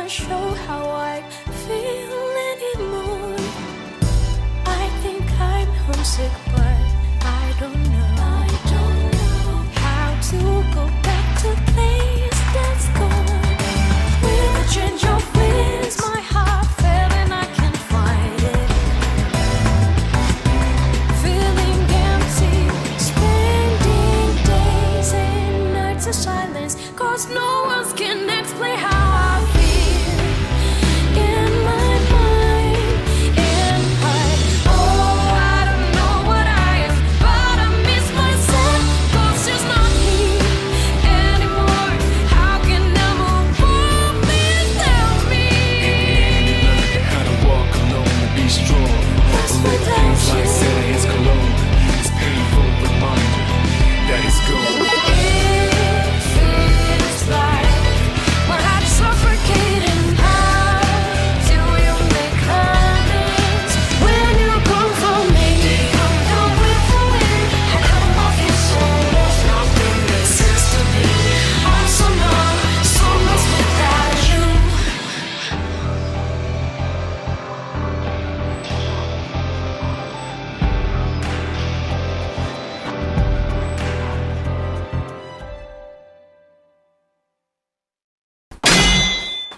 Show how I feel anymore. I think I'm homesick, but I don't know how to go back to the place that's gone. With a change of winds, my heart fell and I can't find it. Feeling empty, spending days and nights of silence, 'cause no one can explain how I feel.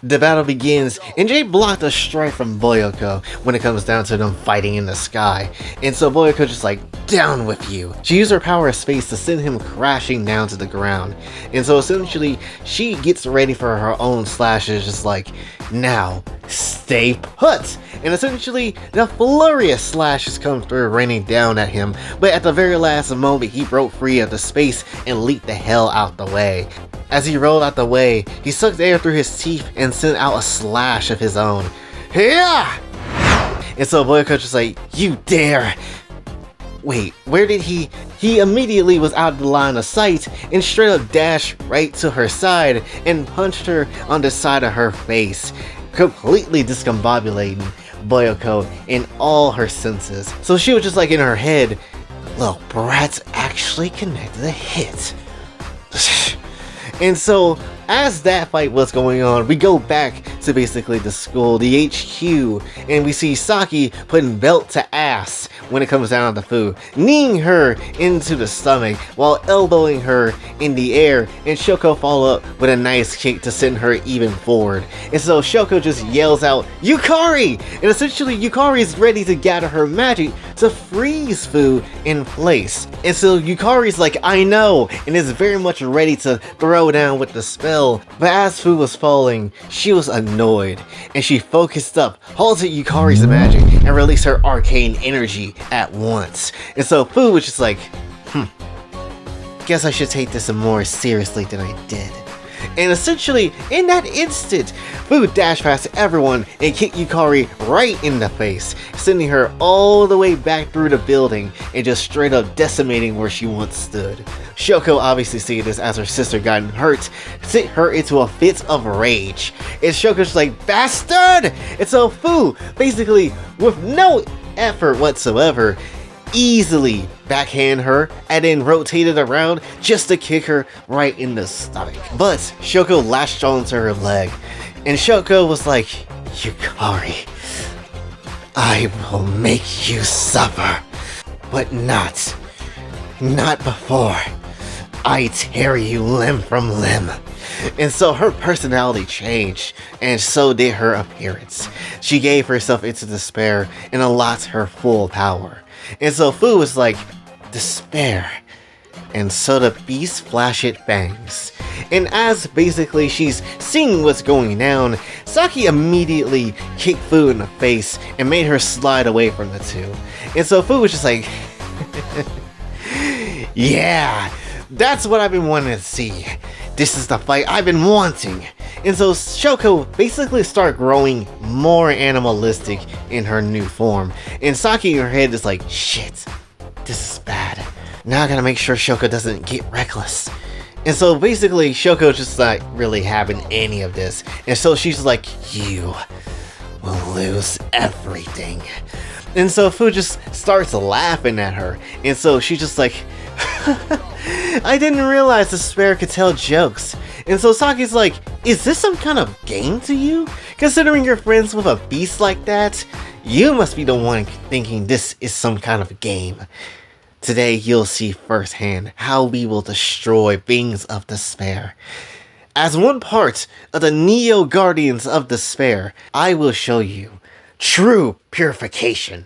The battle begins, and Jay blocked a strike from Boyoko when it comes down to them fighting in the sky. And so Boyoko just like, down with you. She used her power of space to send him crashing down to the ground. And so essentially, she gets ready for her own slashes, just like, now, stay put. And essentially, the flurry of slashes come through raining down at him, but at the very last moment, he broke free of the space and leaped the hell out the way. As he rolled out the way, he sucked air through his teeth and sent out a slash of his own. Yeah! And so Boyoko just like, you dare! Wait, where did he? He immediately was out of the line of sight and straight up dashed right to her side and punched her on the side of her face, completely discombobulating Boyoko in all her senses. So she was just like in her head, little brat's actually connected a hit. And so, as that fight was going on, we go back to basically the school, the HQ, and we see Saki putting belt to ass when it comes down to food, kneeing her into the stomach while elbowing her in the air, and Shoko follow up with a nice kick to send her even forward. And so Shoko just yells out, Yukari! And essentially Yukari is ready to gather her magic to freeze Fu in place. And so Yukari's like, I know, and is very much ready to throw down with the spell. But as Fu was falling, she was annoyed, and she focused up, halted Yukari's magic, and released her arcane energy at once. And so Fu was just like, guess I should take this more seriously than I did. And essentially, in that instant, Fu dashed past everyone and kicked Yukari right in the face, sending her all the way back through the building and just straight up decimating where she once stood. Shoko obviously seeing this as her sister got hurt, sent her into a fit of rage. And Shoko's like, bastard! And so Fu, basically, with no effort whatsoever, easily backhand her and then rotated around just to kick her right in the stomach. But Shoko latched onto her leg, and Shoko was like, Yukari, I will make you suffer, but not before I tear you limb from limb. And so her personality changed, and so did her appearance. She gave herself into despair and unlocked her full power. And so Fu was like, despair. And so the beast flashed fangs. And as basically she's seeing what's going down, Saki immediately kicked Fu in the face and made her slide away from the two. And so Fu was just like, yeah, that's what I've been wanting to see. This is the fight I've been wanting. And so Shoko basically started growing more animalistic in her new form. And Saki in her head is like, shit, this is bad. Now I gotta make sure Shoko doesn't get reckless. And so basically, Shoko's just not really having any of this. And so she's like, you will lose everything. And so Fu just starts laughing at her. And so she's just like, I didn't realize the spare could tell jokes. And so Saki's like, is this some kind of game to you? Considering you're friends with a beast like that, you must be the one thinking this is some kind of game. Today you'll see firsthand how we will destroy beings of despair. As one part of the Neo Guardians of Despair, I will show you true purification.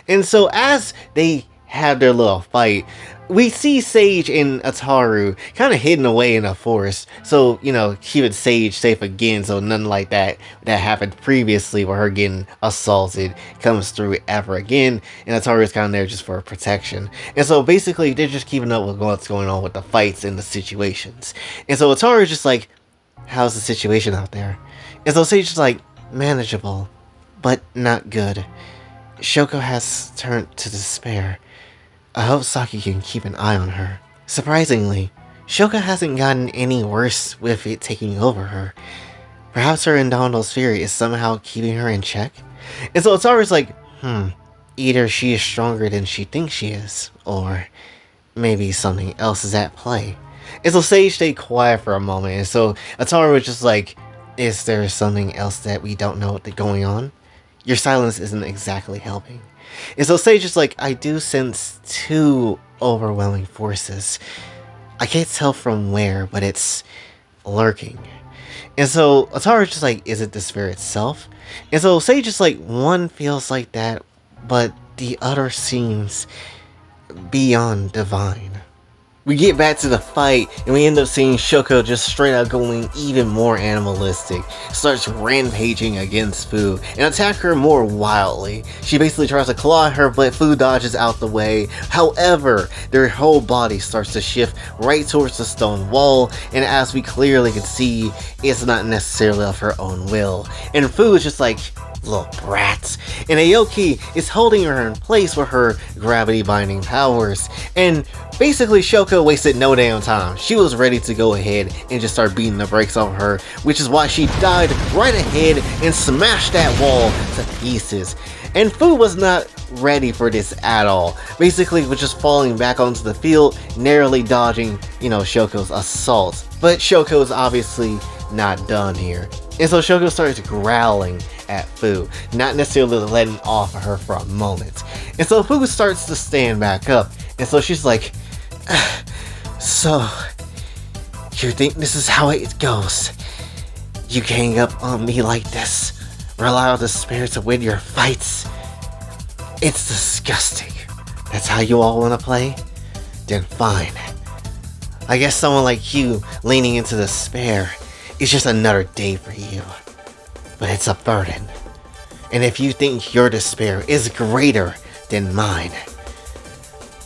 And so as they have their little fight, we see Sage and Ataru kind of hidden away in a forest. So, keeping Sage safe again, so nothing like that happened previously where her getting assaulted comes through ever again. And Ataru is kind of there just for protection. And so basically they're just keeping up with what's going on with the fights and the situations. And so Ataru is just like, how's the situation out there? And so Sage is like, manageable, but not good. Shoko has turned to despair. I hope Saki can keep an eye on her. Surprisingly, Shoko hasn't gotten any worse with it taking over her. Perhaps her indomitable spirit is somehow keeping her in check? And so Ataru's like, either she is stronger than she thinks she is, or maybe something else is at play. And so Sage stayed quiet for a moment, and so Ataru was just like, is there something else that we don't know that's going on? Your silence isn't exactly helping. And so Sage is like, I do sense two overwhelming forces. I can't tell from where, but it's lurking. And so Ataru's just like, is it the spirit itself? And so Sage is like, one feels like that, but the other seems beyond divine. We get back to the fight, and we end up seeing Shoko just straight out going even more animalistic. Starts rampaging against Fu, and attack her more wildly. She basically tries to claw her, but Fu dodges out the way. However, their whole body starts to shift right towards the stone wall, and as we clearly can see, it's not necessarily of her own will. And Fu is just like, little brats. And Aoki is holding her in place with her gravity binding powers. And basically Shoko wasted no damn time. She was ready to go ahead and just start beating the brakes off her, which is why she dived right ahead and smashed that wall to pieces. And Fu was not ready for this at all. Basically was just falling back onto the field, narrowly dodging, Shoko's assault. But Shoko's obviously not done here. And so Shoko starts growling at Fu, not necessarily letting off of her for a moment. And so Fu starts to stand back up, and so she's like, so, you think this is how it goes? You gang up on me like this? Rely on the spirit to win your fights? It's disgusting. That's how you all want to play? Then fine. I guess someone like you leaning into despair is just another day for you. But it's a burden. And if you think your despair is greater than mine,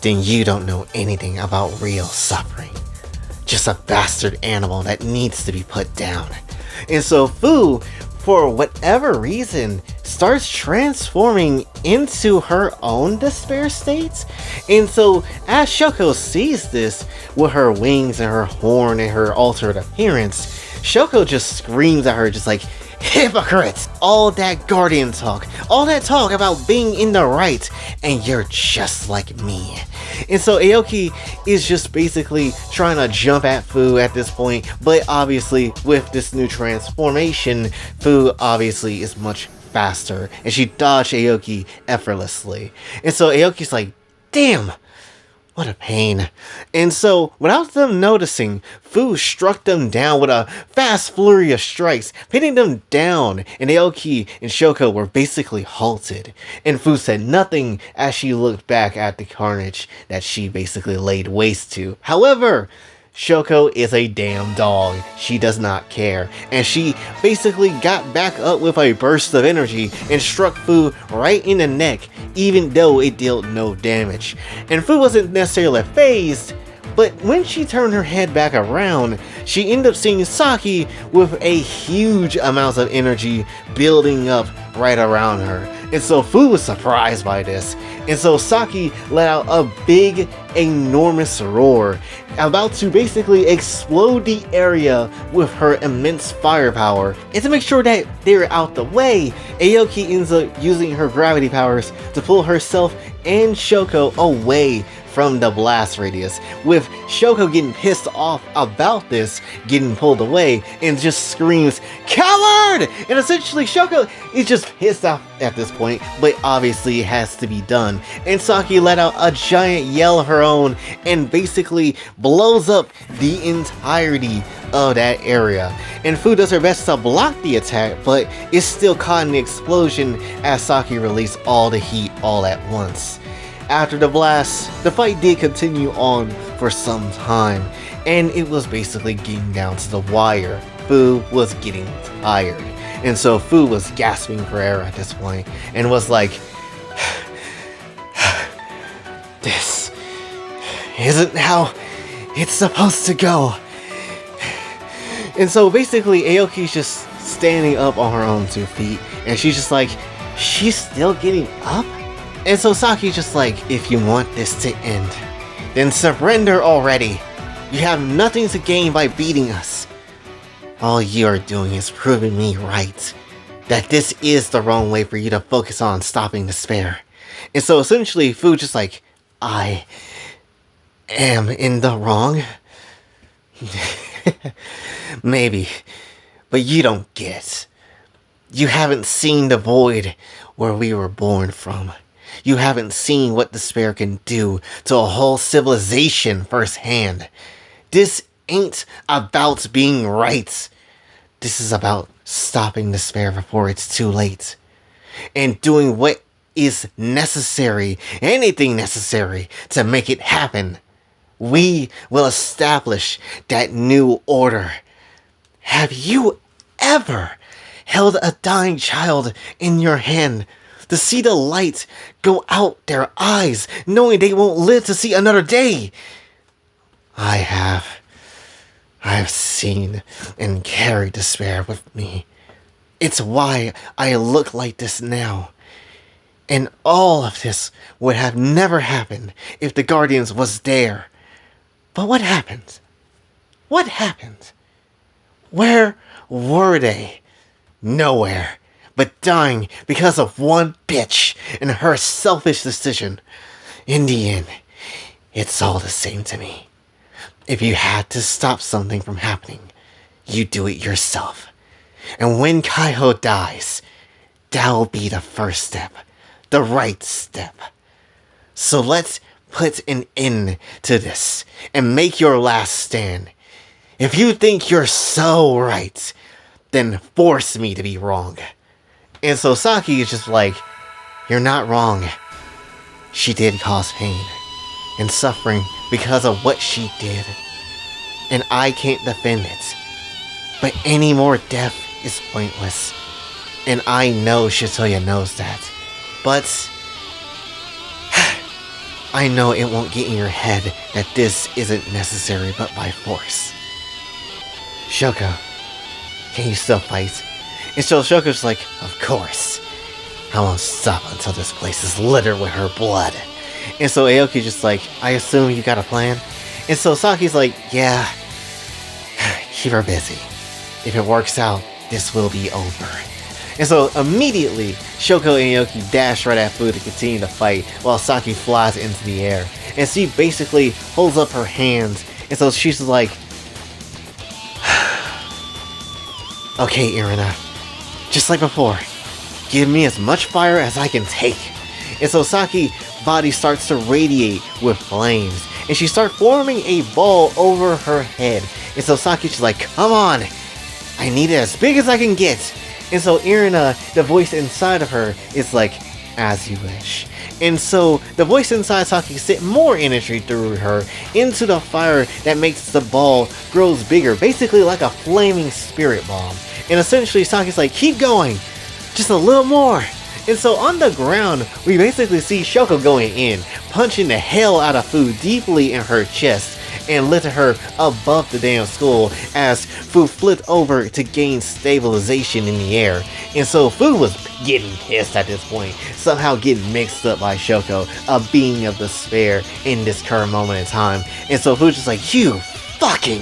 then you don't know anything about real suffering. Just a bastard animal that needs to be put down. And so Fu, for whatever reason, starts transforming into her own despair states. And so as Shoko sees this with her wings and her horn and her altered appearance, Shoko just screams at her just like, hypocrite! All that guardian talk, all that talk about being in the right, and you're just like me. And so Aoki is just basically trying to jump at Fu at this point, but obviously with this new transformation, Fu obviously is much faster, and she dodged Aoki effortlessly. And so Aoki's like, damn! What a pain. And so, without them noticing, Fu struck them down with a fast flurry of strikes, pinning them down, and Aoki and Shoko were basically halted. And Fu said nothing as she looked back at the carnage that she basically laid waste to. However, Shoko is a damn dog. She does not care. And she basically got back up with a burst of energy and struck Fu right in the neck, even though it dealt no damage. And Fu wasn't necessarily fazed, but when she turned her head back around, she ended up seeing Saki with a huge amount of energy building up right around her. And so Fu was surprised by this. And so Saki let out a big enormous roar, about to basically explode the area with her immense firepower. And to make sure that they're out the way, Aoki ends up using her gravity powers to pull herself and Shoko away from the blast radius, with Shoko getting pissed off about this, getting pulled away, and just screams, "Coward!" And essentially Shoko is just pissed off at this point, but obviously it has to be done. And Saki let out a giant yell of her own and basically blows up the entirety of that area. And Fu does her best to block the attack, but is still caught in the explosion as Saki released all the heat all at once. After the blast, the fight did continue on for some time, and it was basically getting down to the wire. Fu was getting tired, and so Fu was gasping for air at this point, and was like, "This isn't how it's supposed to go." And so basically Aoki's just standing up on her own 2 feet, and she's just like, she's still getting up? And so Saki's just like, if you want this to end, then surrender already. You have nothing to gain by beating us. All you are doing is proving me right, that this is the wrong way for you to focus on stopping despair. And so essentially Fu's just like, I am in the wrong? Maybe, but you don't get. You haven't seen the void where we were born from. You haven't seen what despair can do to a whole civilization firsthand. This ain't about being right. This is about stopping despair before it's too late. And doing what is necessary, anything necessary, to make it happen. We will establish that new order. Have you ever held a dying child in your hand to see the light go out their eyes, knowing they won't live to see another day? I have seen and carried despair with me. It's why I look like this now. And all of this would have never happened if the Guardians was there. But what happened? What happened? Where were they? Nowhere. But dying because of one bitch and her selfish decision. In the end, it's all the same to me. If you had to stop something from happening, you do it yourself. And when Kaiho dies, that'll be the first step. The right step. So let's put an end to this and make your last stand. If you think you're so right, then force me to be wrong. And so Saki is just like, you're not wrong. She did cause pain and suffering because of what she did. And I can't defend it. But any more death is pointless. And I know Shitoya knows that. But I know it won't get in your head that this isn't necessary but by force. Shoko, can you still fight? And so Shoko's like, of course. I won't stop until this place is littered with her blood. And so Aoki's just like, I assume you got a plan? And so Saki's like, yeah. Keep her busy. If it works out, this will be over. And so immediately, Shoko and Aoki dash right at Fu to continue the fight while Saki flies into the air. And she basically holds up her hands. And so she's like, okay, Irina. Just like before, give me as much fire as I can take. And so Saki's body starts to radiate with flames, and she starts forming a ball over her head. And so Saki's just like, come on, I need it as big as I can get. And so Irina, the voice inside of her, is like, as you wish. And so the voice inside Saki sent more energy through her into the fire that makes the ball grows bigger, basically like a flaming spirit bomb. And essentially Saki's like, keep going, just a little more. And so on the ground, we basically see Shoko going in, punching the hell out of Fu deeply in her chest. and lifted her above the damn school as Fu flipped over to gain stabilization in the air. And so Fu was getting pissed at this point, somehow getting mixed up by Shoko, a being of despair in this current moment in time. And so Fu's just like, you fucking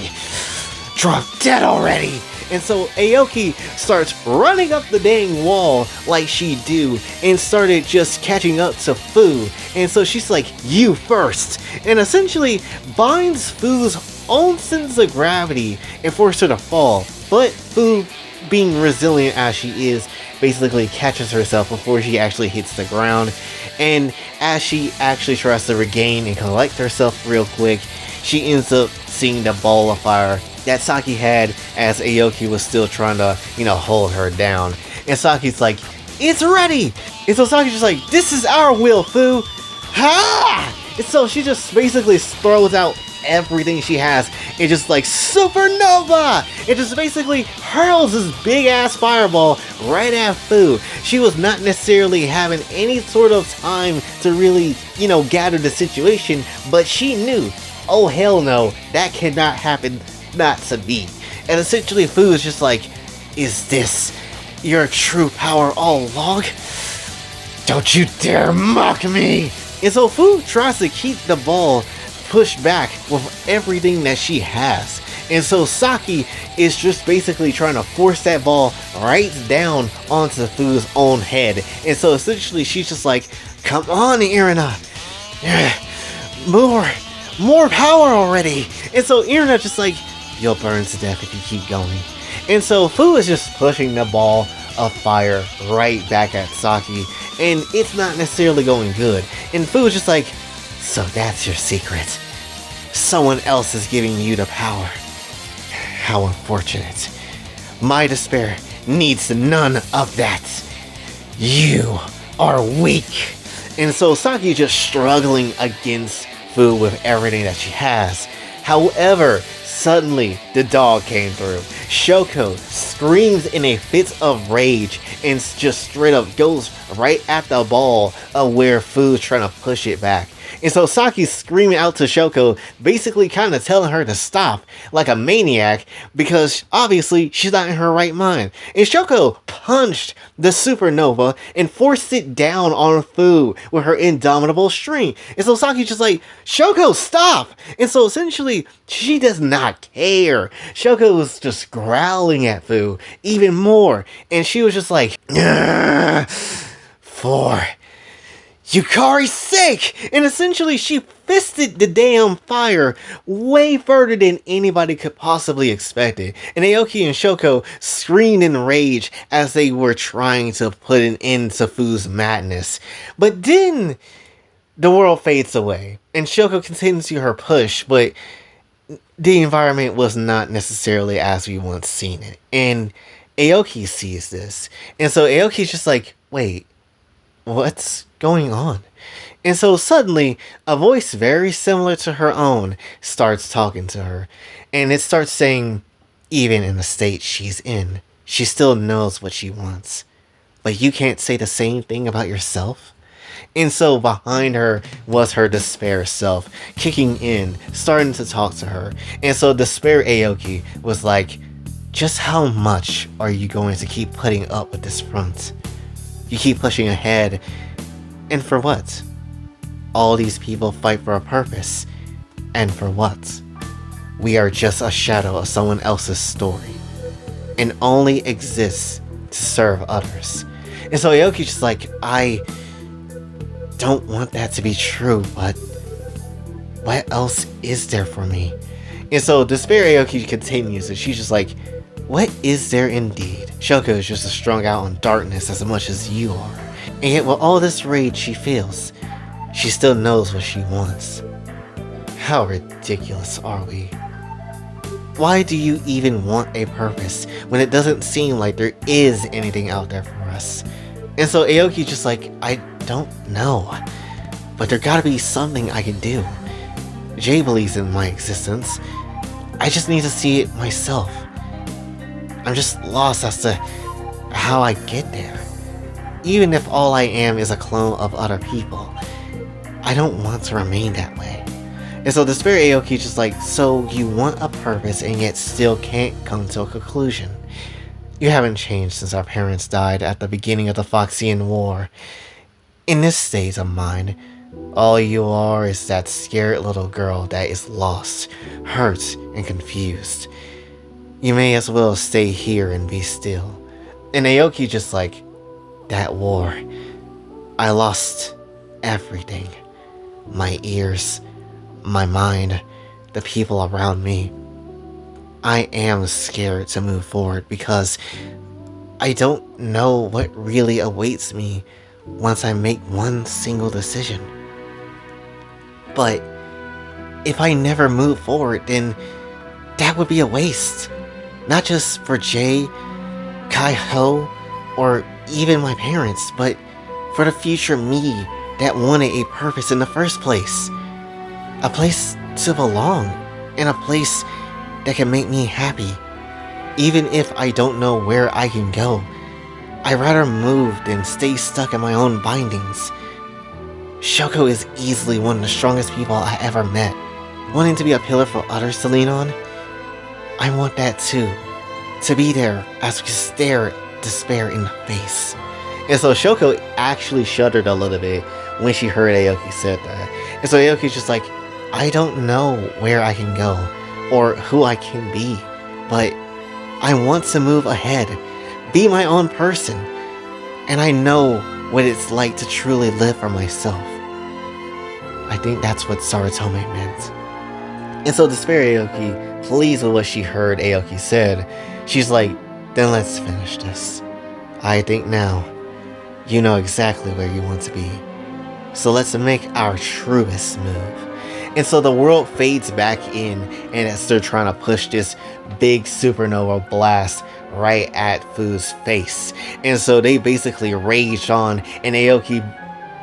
drop dead already! And so Aoki starts running up the dang wall like she do and started just catching up to Fu. And so she's like, you first! And essentially binds Fu's own sense of gravity and forces her to fall. But Fu, being resilient as she is, basically catches herself before she actually hits the ground. And as she actually tries to regain and collect herself real quick, she ends up seeing the ball of fire that Saki had as Aoki was still trying to, hold her down. And Saki's like, it's ready! And so Saki's just like, this is our will, Fu! Ha! And so she just basically throws out everything she has and just like, supernova! It just basically hurls this big ass fireball right at Fu. She was not necessarily having any sort of time to really, gather the situation, but she knew, oh hell no, that cannot happen. Not to me. And essentially Fu is just like, is this your true power all along? Don't you dare mock me! And so Fu tries to keep the ball pushed back with everything that she has. And so Saki is just basically trying to force that ball right down onto Fu's own head. And so essentially she's just like, come on, Irina! More power already! And so Irina's just like, you'll burn to death if you keep going. And so Fu is just pushing the ball of fire right back at Saki, and it's not necessarily going good. And Fu is just like, so that's your secret. Someone else is giving you the power. How unfortunate. My despair needs none of that. You are weak. And so Saki just struggling against Fu with everything that she has. However, suddenly, the dog came through. Shoko screams in a fit of rage and just straight up goes right at the ball of where Fu's trying to push it back. And so Saki's screaming out to Shoko, basically kind of telling her to stop like a maniac because obviously she's not in her right mind. And Shoko punched the supernova and forced it down on Fu with her indomitable strength. And so Saki's just like, Shoko, stop! And so essentially, she does not care. Shoko was just growling at Fu even more. And she was just like, for Yukari's sake! And essentially she fisted the damn fire way further than anybody could possibly expect it. And Aoki and Shoko screamed in rage as they were trying to put an end to Fu's madness. But then the world fades away and Shoko continues her push, but the environment was not necessarily as we once seen it. And Aoki sees this. And so Aoki's just like, wait, what's going on? And so suddenly a voice very similar to her own starts talking to her, and it starts saying, even in the state she's in, she still knows what she wants, but you can't say the same thing about yourself. And so behind her was her despair self kicking in, starting to talk to her. And so despair Aoki was like, just how much are you going to keep putting up with this front? You keep pushing ahead, and for what? All these people fight for a purpose, and for what? We are just a shadow of someone else's story, and only exists to serve others. And so Aoki's just like, I don't want that to be true, but what else is there for me? And so despair Aoki continues, and she's just like, what is there indeed? Shoko is just as strung out on darkness as much as you are. And yet with all this rage she feels, she still knows what she wants. How ridiculous are we? Why do you even want a purpose when it doesn't seem like there is anything out there for us? And so Aoki's just like, I don't know, but there gotta be something I can do. Jay believes in my existence. I just need to see it myself. I'm just lost as to how I get there. Even if all I am is a clone of other people, I don't want to remain that way. And so Despair Aoki's just like, so you want a purpose and yet still can't come to a conclusion. You haven't changed since our parents died at the beginning of the Foxian War. In this state of mind, all you are is that scared little girl that is lost, hurt, and confused. You may as well stay here and be still. And Aoki just like, that war, I lost everything. My ears, my mind, the people around me. I am scared to move forward because I don't know what really awaits me once I make one single decision. But if I never move forward, then that would be a waste. Not just for Jay, Kai-Ho, or even my parents, but for the future me that wanted a purpose in the first place. A place to belong, and a place that can make me happy. Even if I don't know where I can go, I'd rather move than stay stuck in my own bindings. Shoko is easily one of the strongest people I ever met. Wanting to be a pillar for others to lean on? I want that too. To be there as we stare despair in the face. And so Shoko actually shuddered a little bit when she heard Aoki said that. And so Aoki's just like, I don't know where I can go or who I can be, but I want to move ahead, be my own person, and I know what it's like to truly live for myself. I think that's what Saratome meant. And so Despair Aoki, pleased with what she heard Aoki said, she's like, then let's finish this. I think now you know exactly where you want to be. So let's make our truest move. And so the world fades back in, and as they're trying to push this big supernova blast right at Fu's face. And so they basically raged on, and Aoki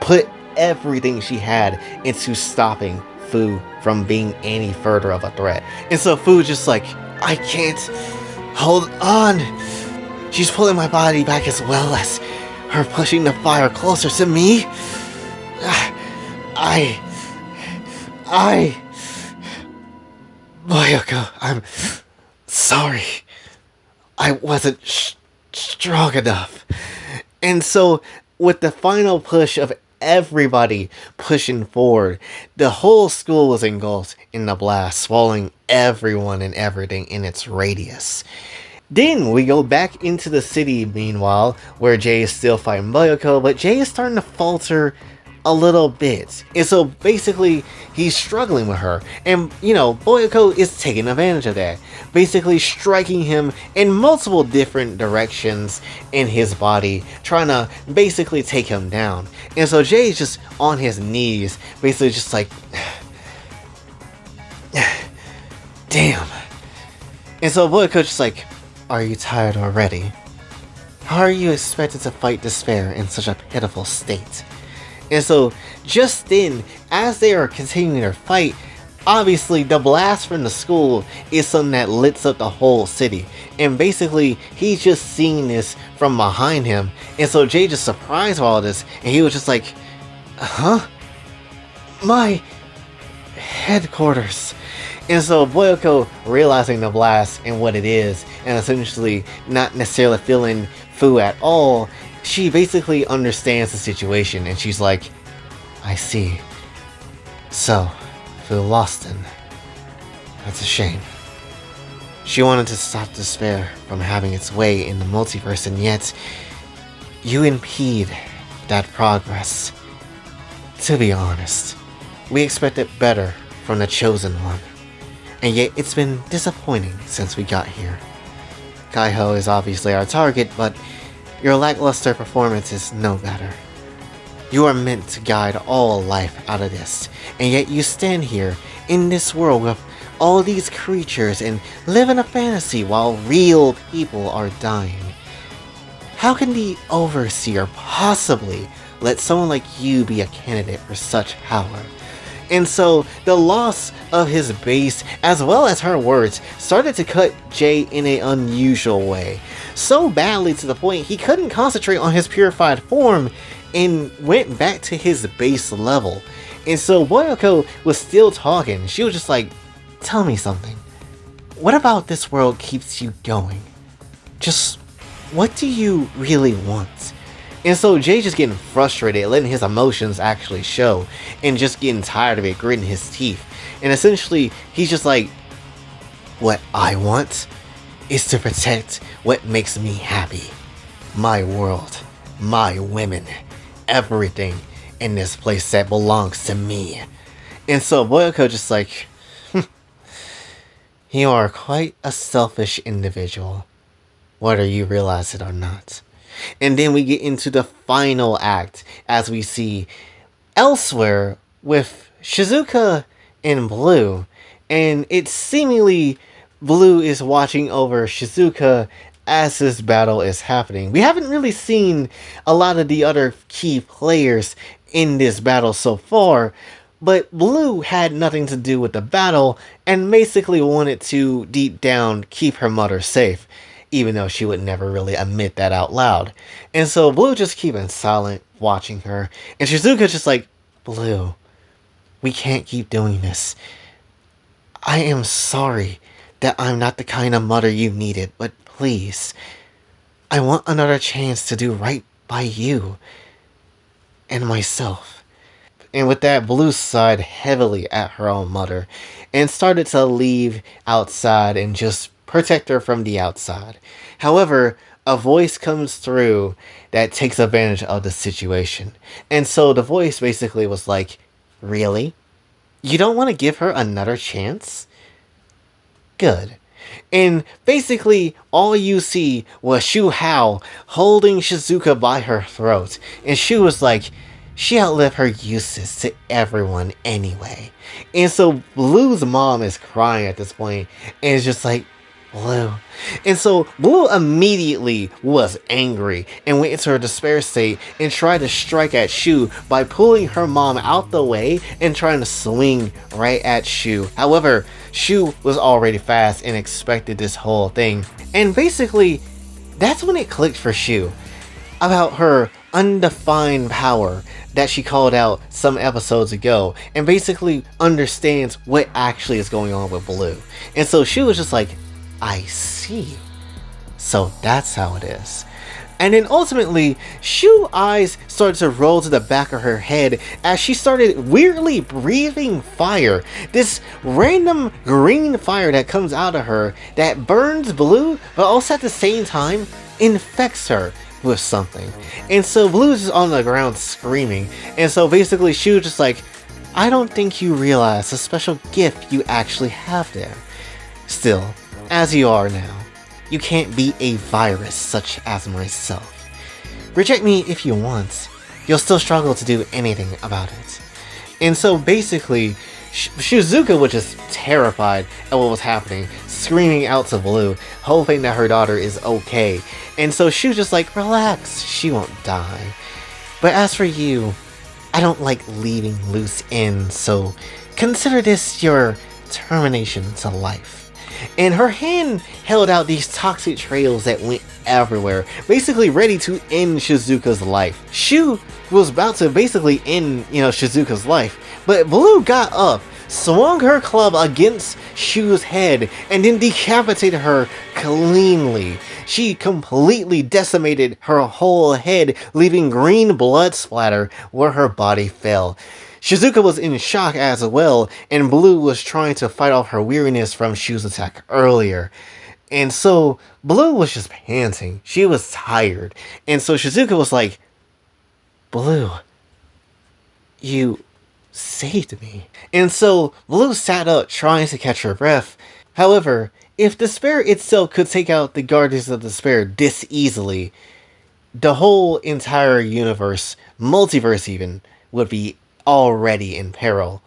put everything she had into stopping Fu from being any further of a threat. And so Fu just like, I can't hold on. She's pulling my body back as well as her pushing the fire closer to me. Boyoko, I'm sorry. I wasn't strong enough. And so, with the final push of everybody pushing forward, the whole school was engulfed in the blast, swallowing everyone and everything in its radius. Then we go back into the city, meanwhile, where Jay is still fighting Boyoko, but Jay is starting to falter a little bit. And so basically, he's struggling with her. And, you know, Boyoko is taking advantage of that. Basically striking him in multiple different directions in his body, trying to basically take him down. And so Jay is just on his knees, basically just like, damn. And so Boyko's just like, are you tired already? How are you expected to fight despair in such a pitiful state? And so, just then, as they are continuing their fight, obviously the blast from the school is something that lights up the whole city. And basically, he's just seeing this from behind him. And so Jay just surprised by all this, and he was just like, huh? My headquarters. And so Boyoko, realizing the blast and what it is, and essentially not necessarily feeling Fu at all, she basically understands the situation, and she's like, I see. So, Fu lost him. That's a shame. She wanted to stop despair from having its way in the multiverse, and yet, you impede that progress. To be honest, we expected better from the Chosen One, and yet it's been disappointing since we got here. Kai-Ho is obviously our target, but your lackluster performance is no better. You are meant to guide all life out of this, and yet you stand here in this world with all these creatures and live in a fantasy while real people are dying. How can the Overseer possibly let someone like you be a candidate for such power? And so, the loss of his base, as well as her words, started to cut Jay in an unusual way. So badly to the point he couldn't concentrate on his purified form and went back to his base level. And so Boyoko was still talking. She was just like, tell me something. What about this world keeps you going? Just, what do you really want? And so Jay just getting frustrated, letting his emotions actually show, and just getting tired of it, gritting his teeth. And essentially, he's just like, what I want is to protect what makes me happy. My world, my women, everything in this place that belongs to me. And so Boyoko just like, you are quite a selfish individual, whether you realize it or not. And then we get into the final act as we see elsewhere with Shizuka and Blue. And it's seemingly Blue is watching over Shizuka as this battle is happening. We haven't really seen a lot of the other key players in this battle so far, but Blue had nothing to do with the battle and basically wanted to, deep down, keep her mother safe, even though she would never really admit that out loud. And so Blue just keeping silent, watching her, and Shizuka's just like, Blue, we can't keep doing this. I am sorry that I'm not the kind of mother you needed, but please, I want another chance to do right by you and myself. And with that, Blue sighed heavily at her own mother and started to leave outside and just protect her from the outside. However, a voice comes through that takes advantage of the situation. And so the voice basically was like, really? You don't want to give her another chance? Good. And basically, all you see was Shu Hao holding Shizuka by her throat. And Shu was like, she outlived her uses to everyone anyway. And so Blue's mom is crying at this point and is just like, Blue. And so Blue immediately was angry and went into her despair state and tried to strike at Shu by pulling her mom out the way and trying to swing right at Shu. However, Shu was already fast and expected this whole thing. And basically, that's when it clicked for Shu about her undefined power that she called out some episodes ago, and basically understands what actually is going on with Blue. And so Shu was just like, I see. So that's how it is. And then ultimately, Shu's eyes started to roll to the back of her head as she started weirdly breathing fire. This random green fire that comes out of her that burns Blue, but also at the same time infects her with something. And so Blue's just on the ground screaming. And so basically Shu's just like, I don't think you realize the special gift you actually have there. Still, as you are now, you can't beat a virus such as myself. Reject me if you want, you'll still struggle to do anything about it. And so basically, Shizuka was just terrified at what was happening, screaming out to Blue, hoping that her daughter is okay. And so she was just like, relax, she won't die. But as for you, I don't like leaving loose ends, so consider this your termination to life. And her hand held out these toxic trails that went everywhere, basically ready to end Shizuka's life. Shu was about to basically end, Shizuka's life, but Blue got up, swung her club against Shu's head, and then decapitated her cleanly. She completely decimated her whole head, leaving green blood splatter where her body fell. Shizuka was in shock as well, and Blue was trying to fight off her weariness from Shu's attack earlier. And so Blue was just panting. She was tired. And so Shizuka was like, Blue, you saved me. And so Blue sat up trying to catch her breath. However, if despair itself could take out the Guardians of Despair this easily, the whole entire universe, multiverse even, would be already in peril.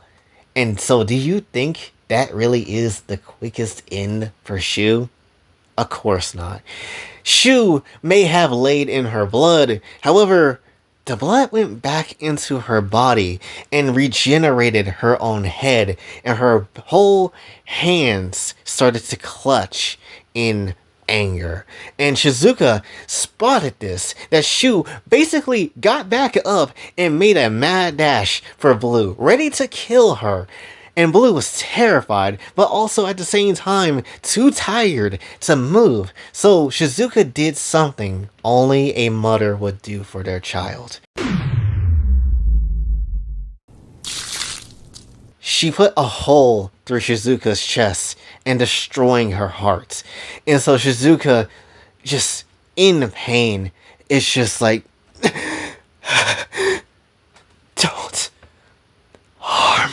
And so do you think that really is the quickest end for Shu? Of course not. Shu may have laid in her blood, however, the blood went back into her body and regenerated her own head, and her whole hands started to clutch in anger. And Shizuka spotted this, that Shu basically got back up and made a mad dash for Blue, ready to kill her. And Blue was terrified, but also at the same time too tired to move. So Shizuka did something only a mother would do for their child. She put a hole through Shizuka's chest and destroying her heart. And so Shizuka, just in pain, is just like, don't harm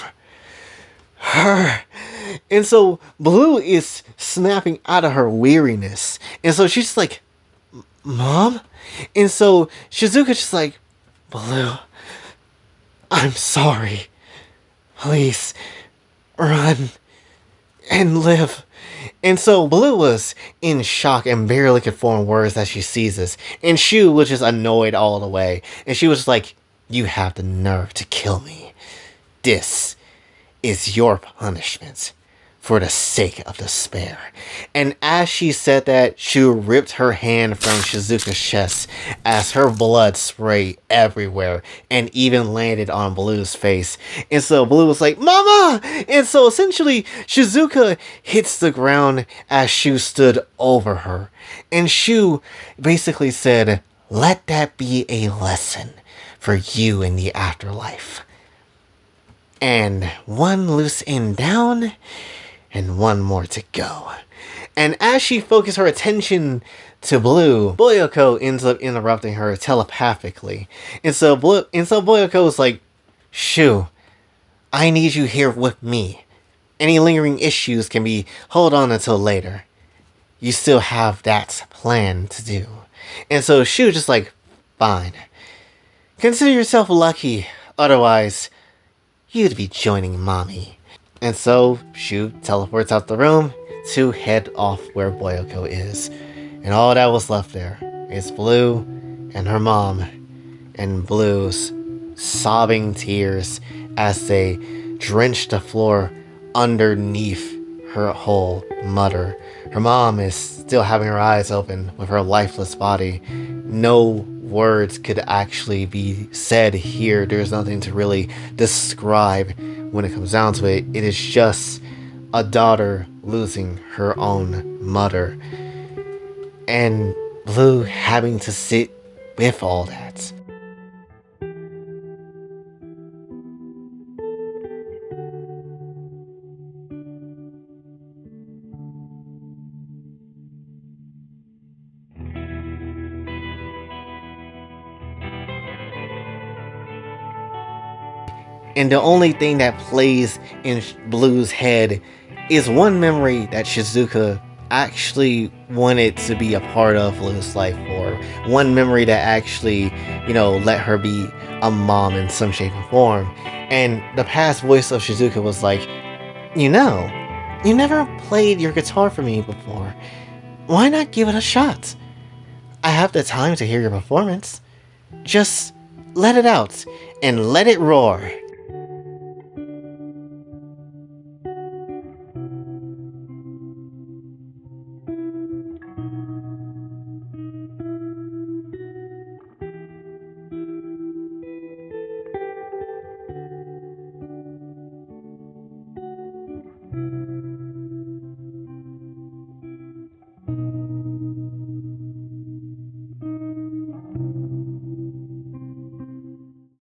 her. And so Blue is snapping out of her weariness. And so she's like, Mom? And so Shizuka's just like, Blue, I'm sorry. Please, run and live. And so Blue was in shock and barely could form words as she sees this. And Shu was just annoyed all the way. And she was just like, you have the nerve to kill me. This is your punishment for the sake of despair. And as she said that, Shu ripped her hand from Shizuka's chest as her blood sprayed everywhere and even landed on Blue's face. And so Blue was like, Mama! And so essentially, Shizuka hits the ground as Shu stood over her. And Shu basically said, let that be a lesson for you in the afterlife. And one loose end down, and one more to go. And as she focused her attention to Blue, Boyoko ends up interrupting her telepathically. And so Boyoko is like, Shu, I need you here with me. Any lingering issues can be held on until later. You still have that plan to do. And so Shu just like, fine. Consider yourself lucky, otherwise you'd be joining Mommy. And so Shu teleports out the room to head off where Boyoko is. And all that was left there is Blue and her mom, and Blue's sobbing tears as they drench the floor underneath her whole mother. Her mom is still having her eyes open with her lifeless body. No words could actually be said here. There's nothing to really describe when it comes down to it. It is just a daughter losing her own mother. And Blue having to sit with all that. And the only thing that plays in Blue's head is one memory that Shizuka actually wanted to be a part of Blue's life, or one memory that actually, let her be a mom in some shape or form. And the past voice of Shizuka was like, you never played your guitar for me before. Why not give it a shot? I have the time to hear your performance. Just let it out and let it roar.